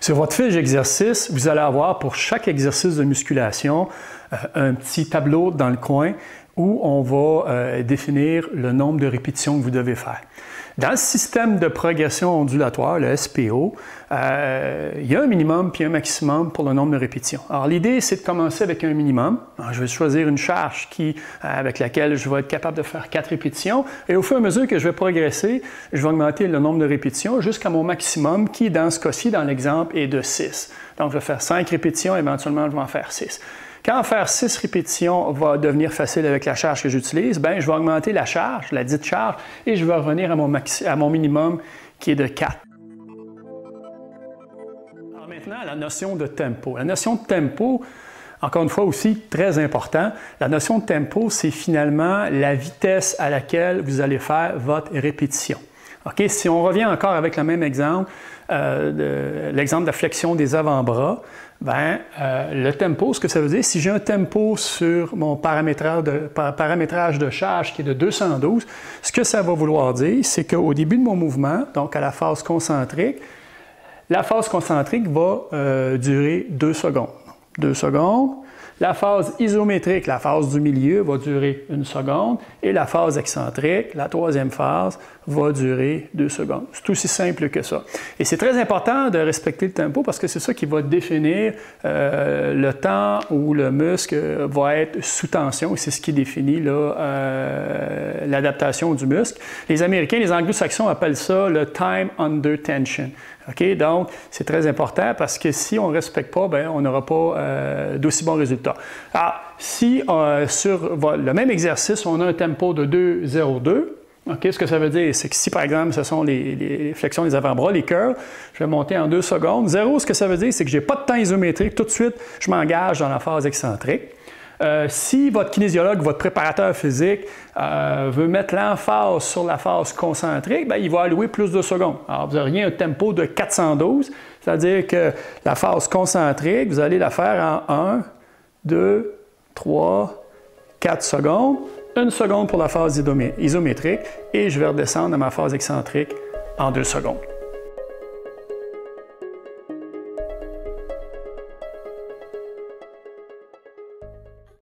Sur votre fiche d'exercice, vous allez avoir pour chaque exercice de musculation un petit tableau dans le coin où on va définir le nombre de répétitions que vous devez faire. Dans le système de progression ondulatoire, le SPO, il y a un minimum puis un maximum pour le nombre de répétitions. Alors, l'idée, c'est de commencer avec un minimum. Alors, je vais choisir une charge avec laquelle je vais être capable de faire 4 répétitions. Et au fur et à mesure que je vais progresser, je vais augmenter le nombre de répétitions jusqu'à mon maximum qui, dans ce cas-ci, dans l'exemple, est de 6. Donc, je vais faire 5 répétitions, éventuellement, je vais en faire 6. Quand faire 6 répétitions va devenir facile avec la charge que j'utilise, bien, je vais augmenter la charge, la dite charge, et je vais revenir à mon minimum qui est de 4. Alors maintenant, la notion de tempo. La notion de tempo, encore une fois aussi, très important. La notion de tempo, c'est finalement la vitesse à laquelle vous allez faire votre répétition. Okay? Si on revient encore avec le même exemple, l'exemple de la flexion des avant-bras, bien, le tempo, ce que ça veut dire, si j'ai un tempo sur mon paramétrage de charge qui est de 212, ce que ça va vouloir dire, c'est qu'au début de mon mouvement, donc à la phase concentrique, la phase concentrique va durer 2 secondes. 2 secondes. La phase isométrique, la phase du milieu, va durer 1 seconde. Et la phase excentrique, la troisième phase, va durer 2 secondes. C'est aussi simple que ça. Et c'est très important de respecter le tempo parce que c'est ça qui va définir le temps où le muscle va être sous tension. Et c'est ce qui définit l'adaptation du muscle. Les Américains, les Anglo-Saxons appellent ça le time under tension. Okay? Donc, c'est très important parce que si on ne respecte pas, bien, on n'aura pas d'aussi bons résultats. Alors, si sur le même exercice, on a un tempo de 2,02, okay, ce que ça veut dire, c'est que si, par exemple, ce sont les flexions des avant-bras, les curls, je vais monter en 2 secondes. 0, ce que ça veut dire, c'est que je n'ai pas de temps isométrique. Tout de suite, je m'engage dans la phase excentrique. Si votre kinésiologue, votre préparateur physique veut mettre l'emphase sur la phase concentrique, bien, il va allouer plus de secondes. Alors, vous auriez un tempo de 412, c'est-à-dire que la phase concentrique, vous allez la faire en 1, 2, 3, 4 secondes. 1 seconde pour la phase isométrique et je vais redescendre à ma phase excentrique en 2 secondes.